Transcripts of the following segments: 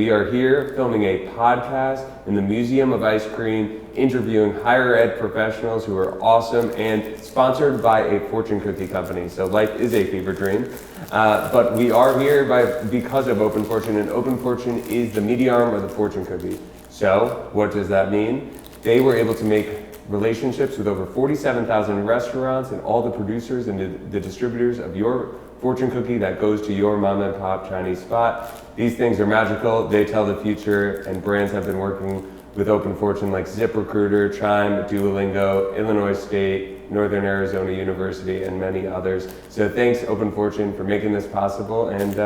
we are here filming a podcast in the Museum of Ice Cream, interviewing higher ed professionals who are awesome and sponsored by a fortune cookie company. So life is a fever dream. But we are here because of OpenFortune, and OpenFortune is the media arm of the fortune cookie. So what does that mean? They were able to make relationships with over 47,000 restaurants and all the producers and the distributors of your fortune cookie that goes to your mom and pop Chinese spot. These things are magical. They tell the future, and brands have been working with OpenFortune like ZipRecruiter, Chime, Duolingo, Illinois State, Northern Arizona University, and many others. So thanks OpenFortune for making this possible, and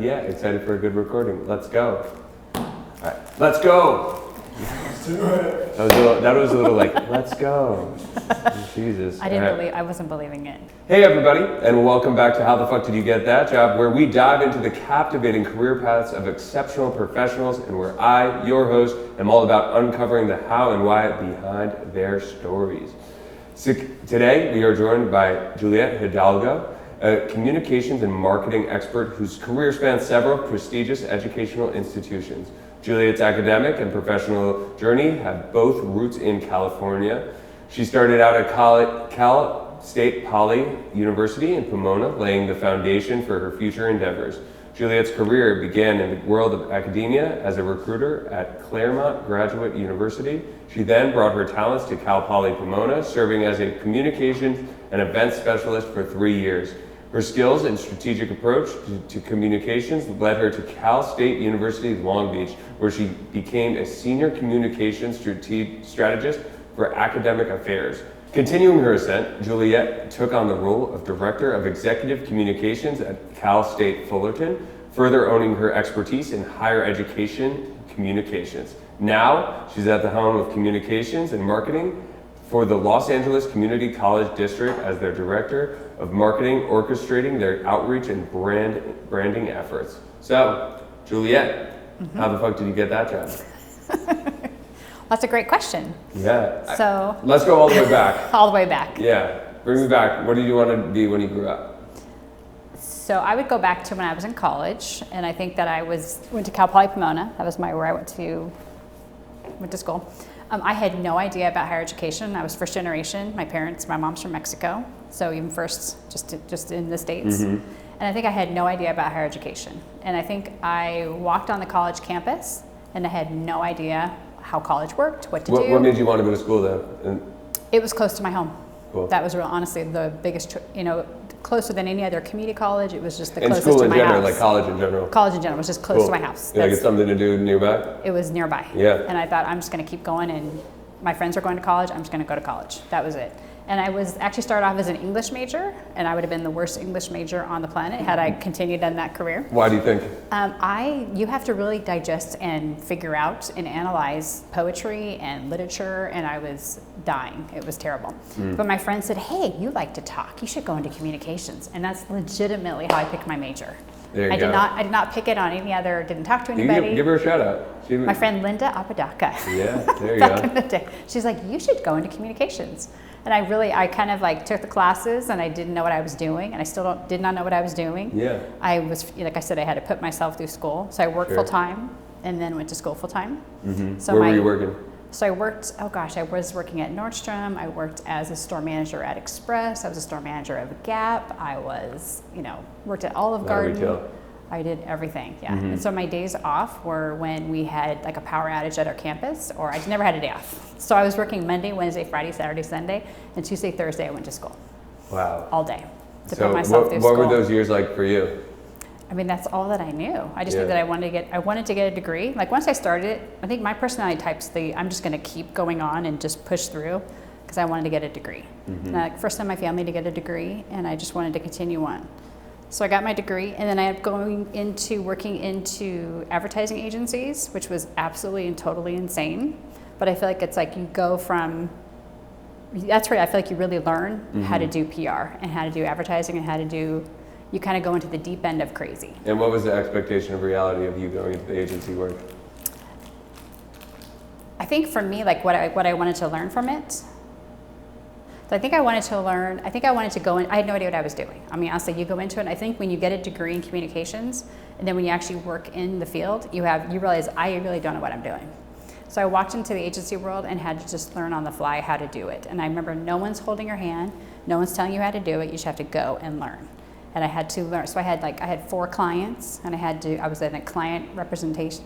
yeah, excited for a good recording. Let's go. All right, let's go. Let's do it. That was a little like, let's go. Jesus. I wasn't believing it. Hey everybody, and welcome back to How the Fuck Did You Get That Job, where we dive into the captivating career paths of exceptional professionals, and where I, your host, am all about uncovering the how and why behind their stories. So today we are joined by Juliet Hidalgo, a communications and marketing expert whose career spans several prestigious educational institutions. Juliet's academic and professional journey have both roots in California. She started out at Cal State Poly University in Pomona, laying the foundation for her future endeavors. Juliet's career began in the world of academia as a recruiter at Claremont Graduate University. She then brought her talents to Cal Poly Pomona, serving as a communications and events specialist for 3 years. Her skills and strategic approach to communications led her to Cal State University Long Beach, where she became a senior communications strategist for academic affairs. Continuing her ascent, Juliet took on the role of Director of Executive Communications at Cal State Fullerton, further owning her expertise in higher education communications. Now, she's at the helm of communications and marketing for the Los Angeles Community College District as their Director of Marketing, orchestrating their outreach and branding efforts. So, Juliet, how the fuck did you get that job? That's a great question. Yeah. So let's go all the way back. All the way back. Yeah. Bring me back. What did you want to be when you grew up? So I would go back to when I was in college, and I think that I went to Cal Poly Pomona. That was where I went to school. I had no idea about higher education. I was first generation. My mom's from Mexico, so even first, just in the States. And I think I had no idea about higher education. And I think I walked on the college campus, and I had no idea how college worked, what to do. What made you want to go to school then? It was close to my home. Cool. That was honestly the biggest, closer than any other community college. It was just the closest school to in my general, house. Like college in general? College in general was just close to my house. You get something to do nearby? It was nearby. Yeah. And I thought, I'm just going to keep going, and my friends are going to college, I'm just going to go to college. That was it. And I was actually started off as an English major, and I would have been the worst English major on the planet had I continued in that career. Why do you think? You have to really digest and figure out and analyze poetry and literature, and I was dying. It was terrible. But my friend said, hey, you like to talk. You should go into communications. And that's legitimately how I picked my major. There you go. I did not pick it on any other, didn't talk to anybody. Give her a shout out. My friend Linda Apodaca. Yeah, there you back go. in the day. She's like, you should go into communications. And I kind of like took the classes, and I didn't know what I was doing, and I still did not know what I was doing. Yeah. I was, like I said, I had to put myself through school. So I worked full time, and then went to school full time. So where were you working? So I worked, I was working at Nordstrom. I worked as a store manager at Express. I was a store manager of Gap. I was, worked at Olive Garden. Retail. I did everything, yeah. And so my days off were when we had like a power outage at our campus, or I never had a day off. So I was working Monday, Wednesday, Friday, Saturday, Sunday, and Tuesday, Thursday I went to school. Wow. All day to So put myself through school. What were those years like for you? I mean, that's all that I knew. I just knew that I wanted to get a degree. Like once I started it, I think my personality type's I'm just gonna keep going on and just push through, because I wanted to get a degree. And first time in my family to get a degree, and I just wanted to continue on. So I got my degree, and then I ended up working into advertising agencies, which was absolutely and totally insane. But I feel like it's like you go from, that's where I feel like you really learn how to do PR and how to do advertising and you kind of go into the deep end of crazy. And what was the expectation of reality of you going into the agency work? I think for me, like what I wanted to learn from it, So I think I wanted to learn, I think I wanted to go in, I had no idea what I was doing. I mean, honestly, you go into it, and I think when you get a degree in communications, and then when you actually work in the field, you realize I really don't know what I'm doing. So I walked into the agency world and had to just learn on the fly how to do it. And I remember no one's holding your hand, no one's telling you how to do it, you just have to go and learn. And I had to learn, so I had 4 clients, and I was in a client representation,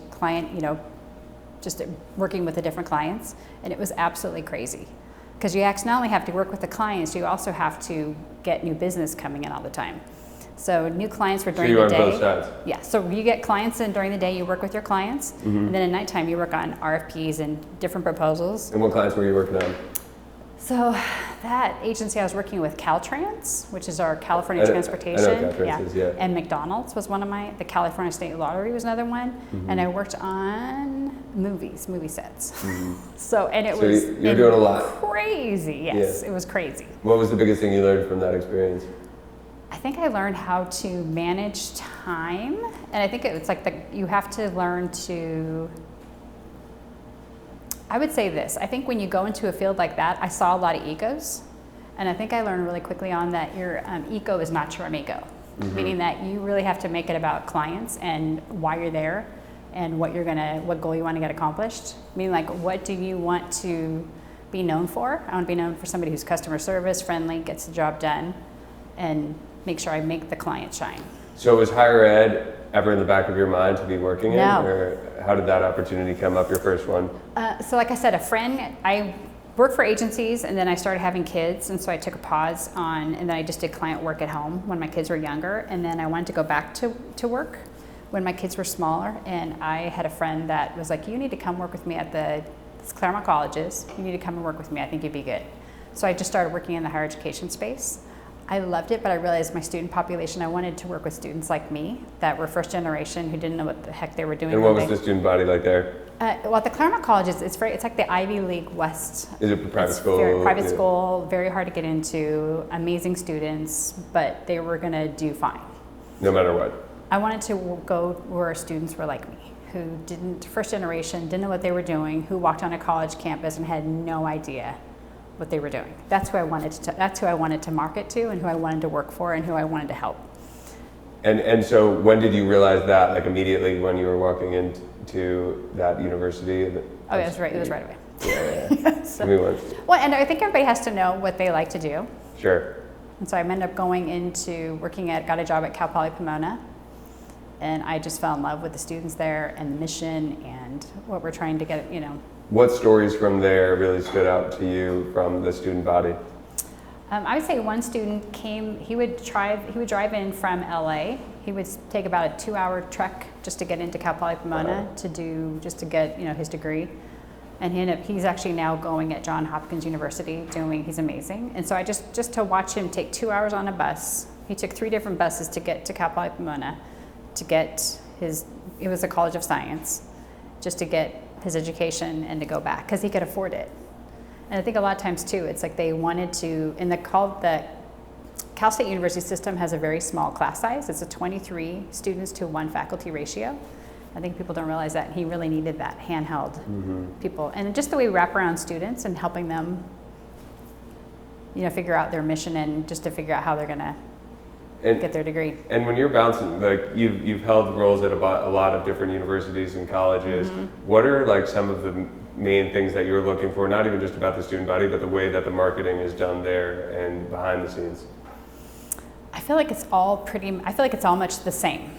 just working with the different clients, and it was absolutely crazy. Because you not only have to work with the clients, you also have to get new business coming in all the time. So new clients were during the day. So you're on both sides? Yeah, so you get clients in during the day, you work with your clients, and then at nighttime you work on RFPs and different proposals. And what clients were you working on? So that agency I was working with, Caltrans, which is our California Transportation. I know Caltrans, yeah. And McDonald's was one of the California State Lottery was another one. And I worked on movie sets. So you're doing a lot. Crazy, yes, it was crazy. What was the biggest thing you learned from that experience? I think I learned how to manage time, and I think it's like you have to learn to, I would say this, I think when you go into a field like that, I saw a lot of egos, and I think I learned really quickly on that your ego is not your amigo, meaning that you really have to make it about clients and why you're there and what goal you want to get accomplished. Meaning, like, what do you want to be known for? I want to be known for somebody who's customer service, friendly, gets the job done, and make sure I make the client shine. So was higher ed ever in the back of your mind to be working in? Or how did that opportunity come up, your first one? So like I said, I worked for agencies, and then I started having kids, and so I took a pause and then I just did client work at home when my kids were younger, and then I wanted to go back to work when my kids were smaller, and I had a friend that was like, you need to come work with me at the Claremont colleges, you need to come and work with me, I think you'd be good. So I just started working in the higher education space. I loved it, but I realized my student population, I wanted to work with students like me that were first generation who didn't know what the heck they were doing. And what was the student body like there? Well, at the Claremont colleges, it's like the Ivy League West. Is it a private school? Private school, very hard to get into, amazing students, but they were gonna do fine. No matter what? I wanted to go where students were like me, who first generation, didn't know what they were doing, who walked on a college campus and had no idea what they were doing. That's who I wanted to market to, and who I wanted to work for, and who I wanted to help. And so when did you realize that? Like immediately when you were walking into that university? Oh, yeah, it was right away. Yeah. So, well, and I think everybody has to know what they like to do. Sure. And so I ended up going into got a job at Cal Poly Pomona, and I just fell in love with the students there and the mission and what we're trying to get, What stories from there really stood out to you from the student body? I would say one student came, he would drive in from LA. He would take about a 2-hour trek just to get into Cal Poly Pomona to get his degree. And he's actually now going at Johns Hopkins University he's amazing. And so I just to watch him take 2 hours on a bus, he took 3 different buses to get to Cal Poly Pomona to get it was a College of Science, just to get his education and to go back because he could afford it. And I think a lot of times too, it's like they wanted to, the Cal State University system has a very small class size. It's a 23 students to 1 faculty ratio. I think people don't realize that. He really needed that handheld people. And just the way we wrap around students and helping them, figure out their mission and just to figure out how they're gonna get their degree. And when you're bouncing, like you've held roles at a lot of different universities and colleges, what are like some of the main things that you're looking for, not even just about the student body, but the way that the marketing is done there and behind the scenes? I feel like it's all much the same.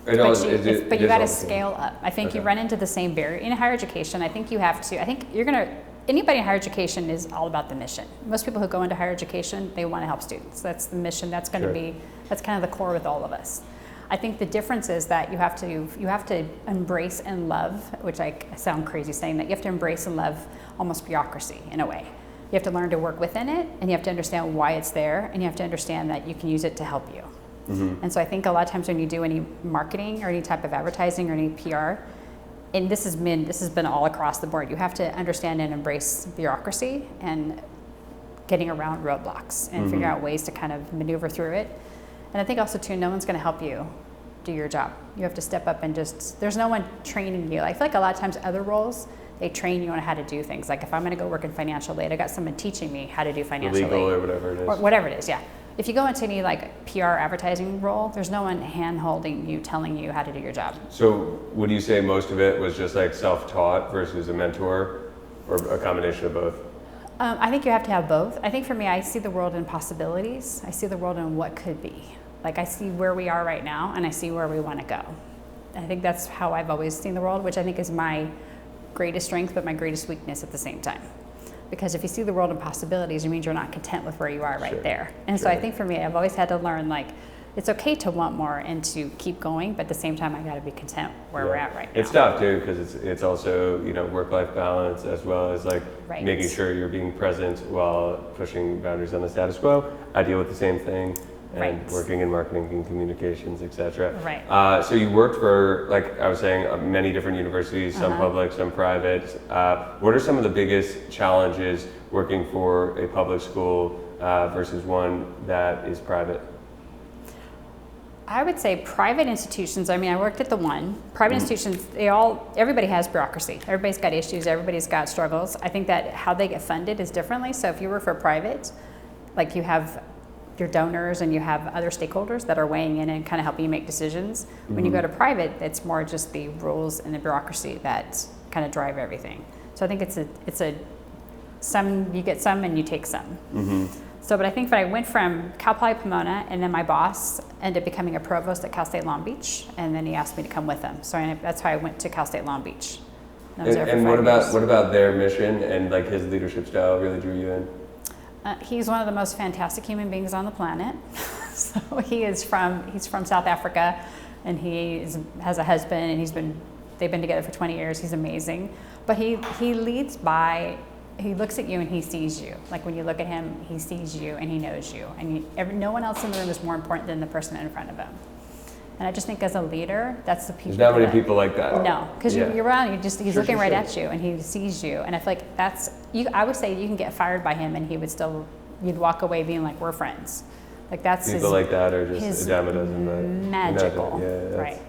But you got to scale up. I think you run into the same barrier. In higher education, I think anybody in higher education is all about the mission. Most people who go into higher education, they want to help students. That's the mission. That's going to be, that's kind of the core with all of us. I think the difference is that you have to embrace and love, which I sound crazy saying that, you have to embrace and love almost bureaucracy in a way. You have to learn to work within it, and you have to understand why it's there, and you have to understand that you can use it to help you. And so I think a lot of times when you do any marketing or any type of advertising or any PR, and this has been all across the board, you have to understand and embrace bureaucracy and getting around roadblocks and figure out ways to kind of maneuver through it. And I think also too, no one's going to help you do your job. You have to step up and there's no one training you. I feel like a lot of times other roles, They train you on how to do things. Like if I'm going to go work in financial aid, I got someone teaching me how to do financial aid. Legal or whatever it is. Or whatever it is, yeah. If you go into any like PR advertising role, there's no one hand-holding you, telling you how to do your job. So would you say most of it was just like self-taught versus a mentor, or a combination of both? I think you have to have both. I think for me, I see the world in possibilities. I see the world in what could be. Like I see where we are right now and I see where we want to go. And I think that's how I've always seen the world, which I think is my greatest strength, but my greatest weakness at the same time. Because if you see the world in possibilities, it means you're not content with where you are right there. And so I think for me, I've always had to learn, like, it's okay to want more and to keep going, but at the same time, I got to be content where we're at right now. It's tough too, because it's also, you know, work-life balance, as well as like making sure you're being present while pushing boundaries on the status quo. I deal with the same thing. And working in marketing and communications, etc. Right. So you worked for, like I was saying, many different universities, some public, some private. What are some of the biggest challenges working for a public school versus one that is private? I would say private institutions, I mean, I worked at the one. Private institutions, everybody has bureaucracy. Everybody's got issues, everybody's got struggles. I think that how they get funded is differently. So if you work for private, like you have your donors and you have other stakeholders that are weighing in and kind of helping you make decisions. When you go to private, it's more just the rules and the bureaucracy that kind of drive everything. So I think you get some and you take some. So, but I think that I went from Cal Poly Pomona, and then my boss ended up becoming a provost at Cal State Long Beach, and then he asked me to come with him. So that's how I went to Cal State Long Beach. And what about their mission and like his leadership style really drew you in? He's one of the most fantastic human beings on the planet. So he's from South Africa, and has a husband, and they've been together for 20 years. He's amazing, but he leads by, he looks at you and he sees you. Like when you look at him, he sees you and he knows you, and no one else in the room is more important than the person in front of him. And I just think as a leader, that's the people. There's not many people like that. No, because you're around, he's looking right at you and he sees you. And I feel like I would say you can get fired by him and you'd walk away being like, we're friends. Like that's people like that are just a dime a dozen. Magical. Yeah, right.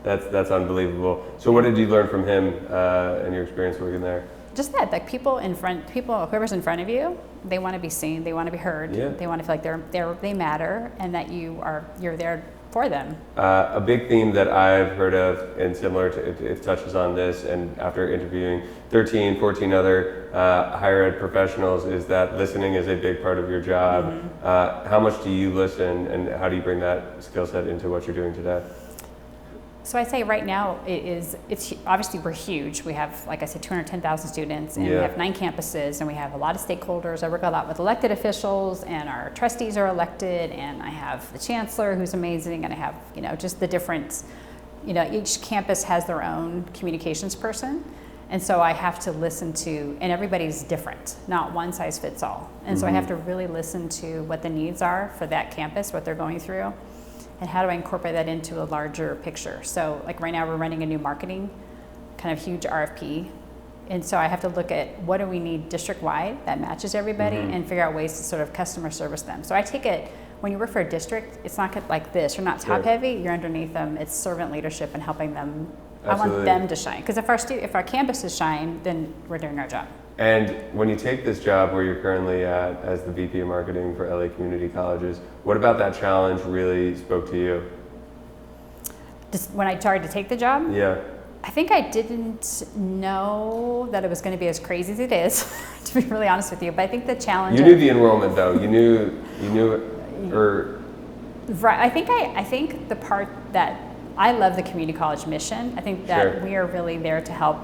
That's unbelievable. So what did you learn from him and your experience working there? Just that, like whoever's in front of you, they want to be seen, they want to be heard, they want to feel like they matter, and that you're there for them. A big theme that I've heard of, and similar to it touches on this, and after interviewing 13, 14 other higher ed professionals, is that listening is a big part of your job. How much do you listen, and how do you bring that skill set into what you're doing today? So I'd say right now it's obviously we're huge. We have, like I said, 210,000 students, and we have 9 campuses, and we have a lot of stakeholders. I work a lot with elected officials, and our trustees are elected, and I have the chancellor who's amazing, and I have, just the different, each campus has their own communications person. And so I have to listen to, and everybody's different, not one size fits all. And so I have to really listen to what the needs are for that campus, what they're going through. And how do I incorporate that into a larger picture? So like right now we're running a new marketing kind of huge RFP. And so I have to look at what do we need district-wide that matches everybody and figure out ways to sort of customer service them. So I take it, when you work for a district, it's not like this. You're not top heavy, you're underneath them. It's servant leadership and helping them. Absolutely. I want them to shine. Because if our campuses shine, then we're doing our job. And when you take this job where you're currently at as the VP of Marketing for LA Community Colleges, what about that challenge really spoke to you? Just when I started to take the job? Yeah. I think I didn't know that it was going to be as crazy as it is, to be really honest with you. But I think the challenge. You knew the enrollment though. You knew it, or. Right. I think the part that I love the community college mission. I think that we are really there to help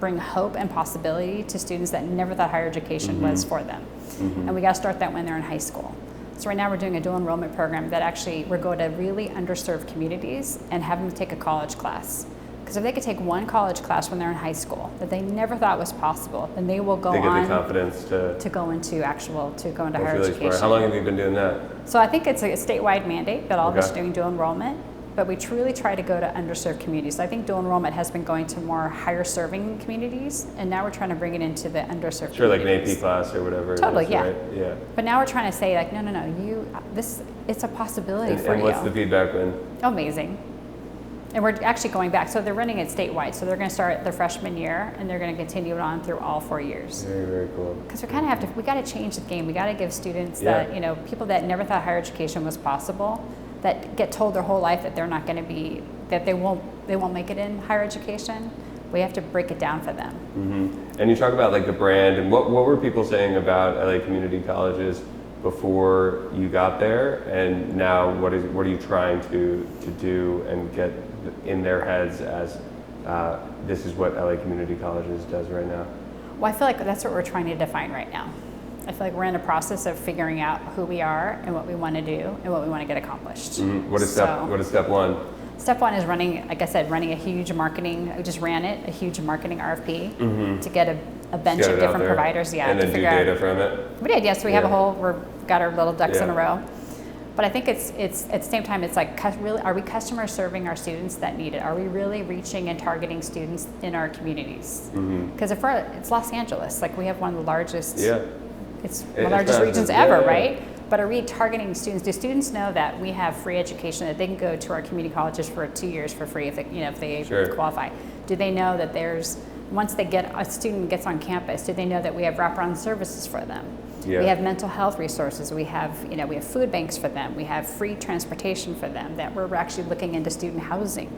bring hope and possibility to students that never thought higher education was for them. And we got to start that when they're in high school. So right now we're doing a dual enrollment program that actually we're going to really underserved communities and have them take a college class. Because if they could take one college class when they're in high school that they never thought was possible, then they will go on they get the confidence to go into higher education. How long have you been doing that? So I think it's a statewide mandate that all of us are doing dual enrollment. But we truly try to go to underserved communities. So I think dual enrollment has been going to more higher serving communities, and now we're trying to bring it into the underserved communities. Like an AP class or whatever. Totally, it is, right? Yeah. But now we're trying to say like, no, it's a possibility for you. And what's the feedback been? Amazing. And we're actually going back. So they're running it statewide. So they're going to start their freshman year, and they're going to continue it on through all 4 years. Very, very cool. Because we kind of have to, we got to change the game. We got to give students that, you know, people that never thought higher education was possible, that get told their whole life that they're not going to be, that they won't make it in higher education. We have to break it down for them. And you talk about like the brand, and what were people saying about LA community colleges before you got there, and now what are you trying to do and get in their heads as this is what LA Community Colleges does right now? Well, I feel like that's what we're trying to define right now. I feel like we're in a process of figuring out who we are and what we want to do and what we want to get accomplished. What is step one? Step one is running, like I said, running a huge marketing. I just ran it, a huge marketing RFP to get a bench of different providers. Yeah, and then do data from it. We did, yes. We have we've got our little ducks in a row. But I think it's at the same time, it's like, really, are we customer serving our students that need it? Are we really reaching and targeting students in our communities? Because it's Los Angeles, like we have one of the largest. It's one of the largest regions ever, right? But are we targeting students? Do students know that we have free education, that they can go to our community colleges for 2 years for free if they qualify? Do they know that once a student gets on campus, do they know that we have wraparound services for them? We have mental health resources. We have food banks for them. We have free transportation for them. That we're actually looking into student housing.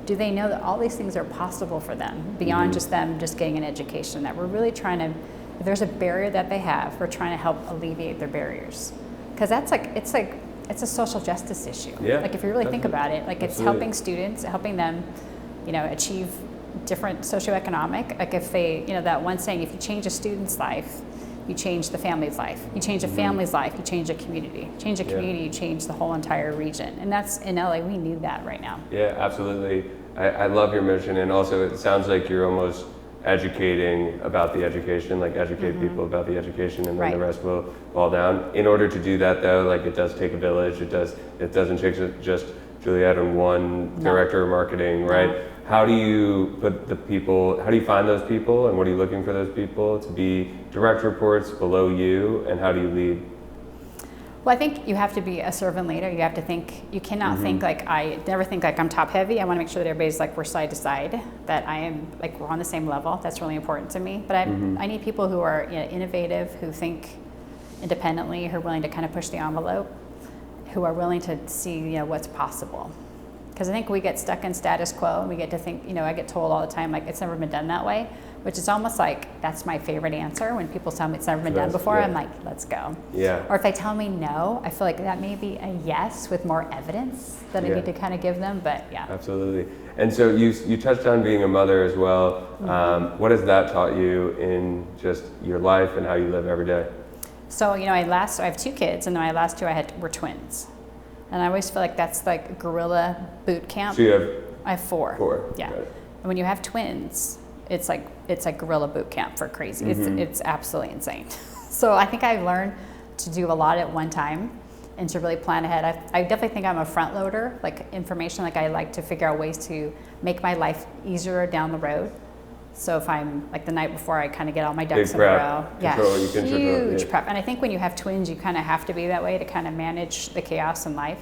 Do they know that all these things are possible for them beyond just them just getting an education? That we're really trying to, if there's a barrier that they have, we're trying to help alleviate their barriers. Because it's a social justice issue. Like if you really think about it, like it's helping students, helping them, achieve different socioeconomic. Like if they, that one saying, if you change a student's life, you change the family's life. You change a family's life, you change a community. Change a community, you change the whole entire region. And that's, in LA, we need that right now. Yeah, absolutely. I love your mission, and also it sounds like you're almost educating about the education, like educate people about the education, and then the rest will fall down. In order to do that though, like it does take a village. It doesn't take just Juliet and one director of marketing, right? How do you how do you find those people, and what are you looking for those people to be direct reports below you, and how do you lead? Well, I think you have to be a servant leader. You have to think, you cannot think like, I never think like I'm top heavy. I want to make sure that everybody's like, we're side to side, that I am like, we're on the same level. That's really important to me. But I need people who are innovative, who think independently, who are willing to kind of push the envelope, who are willing to see, what's possible. Because I think we get stuck in status quo, and we get to think, I get told all the time, like, it's never been done that way, which is almost like, that's my favorite answer. When people tell me it's never been done before, I'm like, let's go. Or if they tell me no, I feel like that may be a yes with more evidence that I need to kind of give them, but Absolutely. And so you touched on being a mother as well. What has that taught you in just your life and how you live every day? So, I have 2 kids, and my last 2 were twins. And I always feel like that's like guerrilla boot camp. So I have 4. 4. Yeah. And when you have twins, it's like guerrilla boot camp for crazy. It's absolutely insane. So I think I've learned to do a lot at one time and to really plan ahead. I definitely think I'm a front loader, like information, like I like to figure out ways to make my life easier down the road. So if I'm like the night before, I kind of get all my ducks in a row. Huge prep. And I think when you have twins, you kind of have to be that way to kind of manage the chaos in life.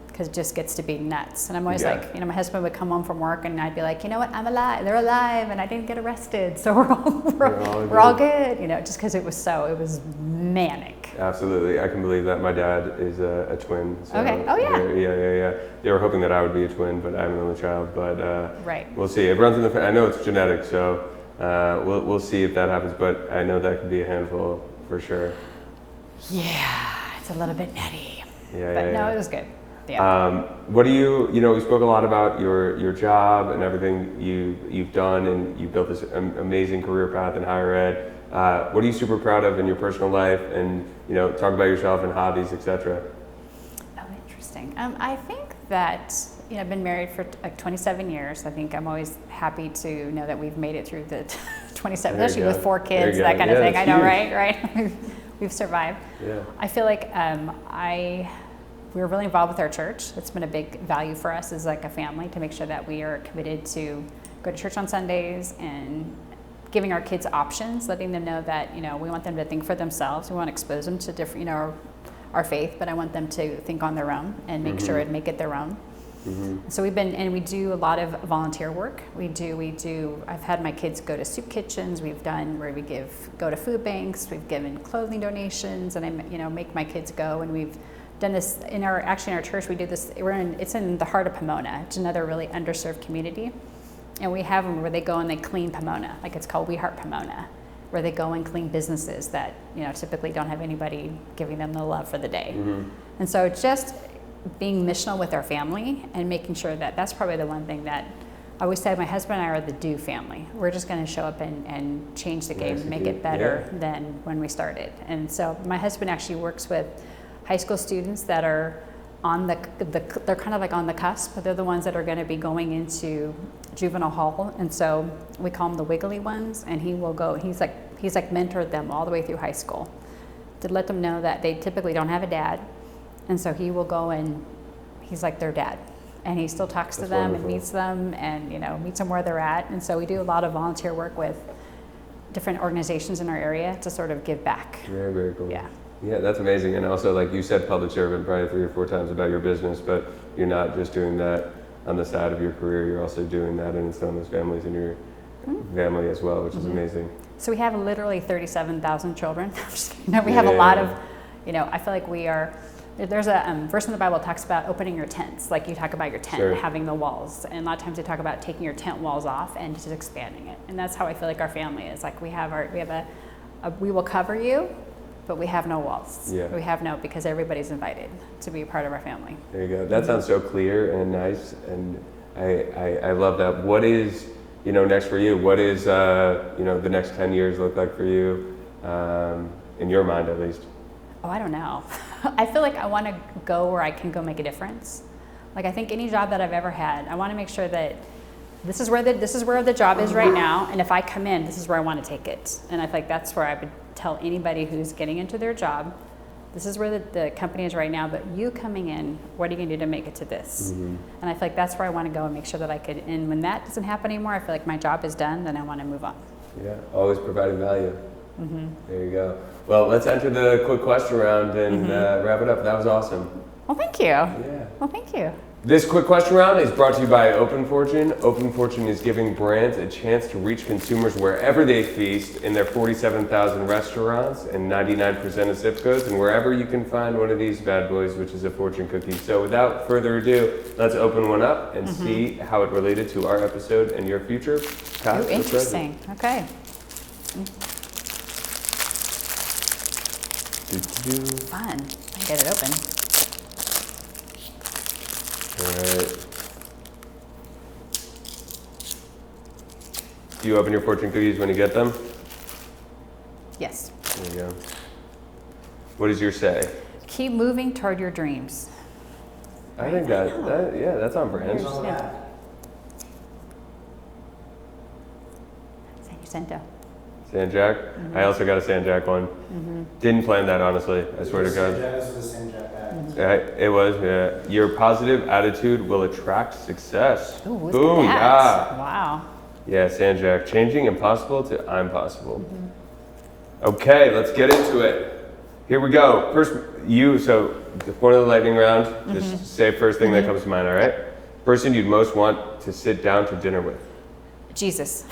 Because it just gets to be nuts. And I'm always like, my husband would come home from work, and I'd be like, you know what, I'm alive. They're alive, and I didn't get arrested, so we're all good. Just because it was manic. Absolutely, I can believe that. My dad is a twin. So okay. Oh yeah. They were hoping that I would be a twin, but I'm an only child. But we'll see. It runs in the family. I know it's genetic, so we'll see if that happens. But I know that could be a handful for sure. Yeah, it's a little bit nutty. No, it was good. What do you we spoke a lot about your job and everything you've done, and you built this amazing career path in higher ed. What are you super proud of in your personal life, and talk about yourself and hobbies, etc. Oh, interesting. I think that I've been married for like 27 years. I think I'm always happy to know that we've made it through the 27, especially with 4 kids, that kind of thing. I know, right? We've survived. I feel like we're really involved with our church. It's been a big value for us as like a family to make sure that we are committed to go to church on Sundays and giving our kids options, letting them know that, we want them to think for themselves. We want to expose them to different, our faith, but I want them to think on their own and make sure and make it their own. So we do a lot of volunteer work. I've had my kids go to soup kitchens. We've done where we go to food banks. We've given clothing donations, and I make my kids go. And we've done this in our church. We do this. It's in the heart of Pomona. It's another really underserved community, and we have them where they go and they clean Pomona. Like, it's called We Heart Pomona, where they go and clean businesses that typically don't have anybody giving them the love for the day. And so it's just being missional with our family and making sure that's probably the one thing that I always say, my husband and I are the do family. We're just going to show up and change the game, make it better than when we started. And so my husband actually works with high school students that are on they're kind of like on the cusp, but they're the ones that are going to be going into juvenile hall. And so we call them the wiggly ones, and he's mentored them all the way through high school to let them know that they typically don't have a dad. And so he will go and he's like their dad, and he still talks to them and meets them and meets them where they're at. And so we do a lot of volunteer work with different organizations in our area to sort of give back. Very, very cool. Yeah, that's amazing. And also, like you said, public servant probably 3 or 4 times about your business, but you're not just doing that on the side of your career, you're also doing that and instilling those families in your family as well, which is amazing. So we have literally 37,000 children. We have a lot of, I feel like there's a verse in the Bible that talks about opening your tents. Like, you talk about your tent and having the walls. And a lot of times they talk about taking your tent walls off and just expanding it. And that's how I feel like our family is. Like, we will cover you, but we have no walls. We have because everybody's invited to be a part of our family. There you go. That sounds so clear and nice. And I love that. What is, next for you? What is, the next 10 years look like for you, in your mind at least? Oh, I don't know. I feel like I want to go where I can go make a difference. Like, I think any job that I've ever had, I want to make sure that this is where the job is right now, and if I come in, this is where I want to take it. And I feel like that's where I would tell anybody who's getting into their job, this is where the company is right now, but you coming in, what are you going to do to make it to this? And I feel like that's where I want to go and make sure that I could. And when that doesn't happen anymore, I feel like my job is done, then I want to move on. Yeah, always providing value. There you go. Well, let's enter the quick question round and wrap it up. That was awesome. Well, thank you. Yeah. Well, thank you. This quick question round is brought to you by OpenFortune. OpenFortune is giving brands a chance to reach consumers wherever they feast in their 47,000 restaurants and 99% of zip codes, and wherever you can find one of these bad boys, which is a fortune cookie. So without further ado, let's open one up and see how it related to our episode and your future. Ooh, interesting. Okay. Fun. I get it open. All right. Do you open your fortune cookies when you get them? Yes. There you go. What does yours say? Keep moving toward your dreams. I think that's on brand. Yeah. San Jack. San Jack? I also got a San Jack one. Didn't plan that, honestly. I swear to God. It was, yeah. Your positive attitude will attract success. Ooh, what's that? Yeah. Wow. Yeah, San Jack. Changing impossible to I'm possible. Okay, let's get into it. Here we go. First, so the point of the lightning round, just say first thing that comes to mind, all right? Person you'd most want to sit down to dinner with. Jesus.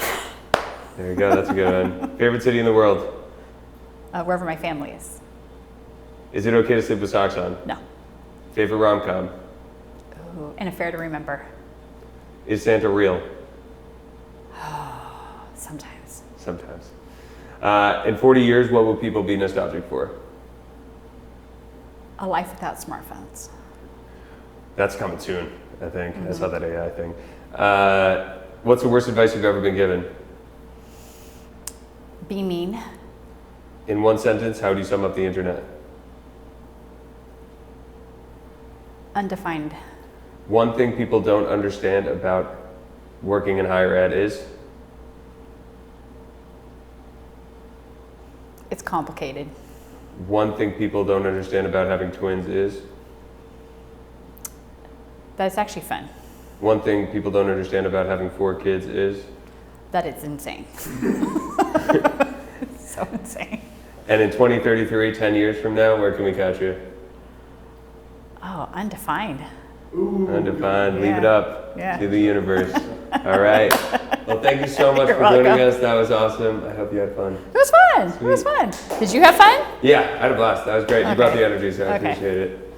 There you go, that's a good one. Favorite city in the world? Wherever my family is. Is it okay to sleep with socks on? No. Favorite rom-com? Ooh, An Affair to Remember. Is Santa real? Sometimes. Sometimes. In 40 years, what will people be nostalgic for? A life without smartphones. That's coming soon, I think. I saw that AI thing. What's the worst advice you've ever been given? Be mean. In one sentence, how do you sum up the internet? Undefined. One thing people don't understand about working in higher ed is? It's complicated. One thing people don't understand about having twins is? That's actually fun. One thing people don't understand about having 4 kids is? That it's insane. It's so insane. And in 2033, 10 years from now, where can we catch you? Oh, undefined. Undefined. Leave Yeah. it up Yeah. to the universe. All right. Well, thank you so much You're for joining welcome. us. That was awesome. I hope you had fun. It was fun. It was fun. Did you have fun? Yeah, I had a blast. That was great. You brought Okay. the energy, so I Okay. appreciate it.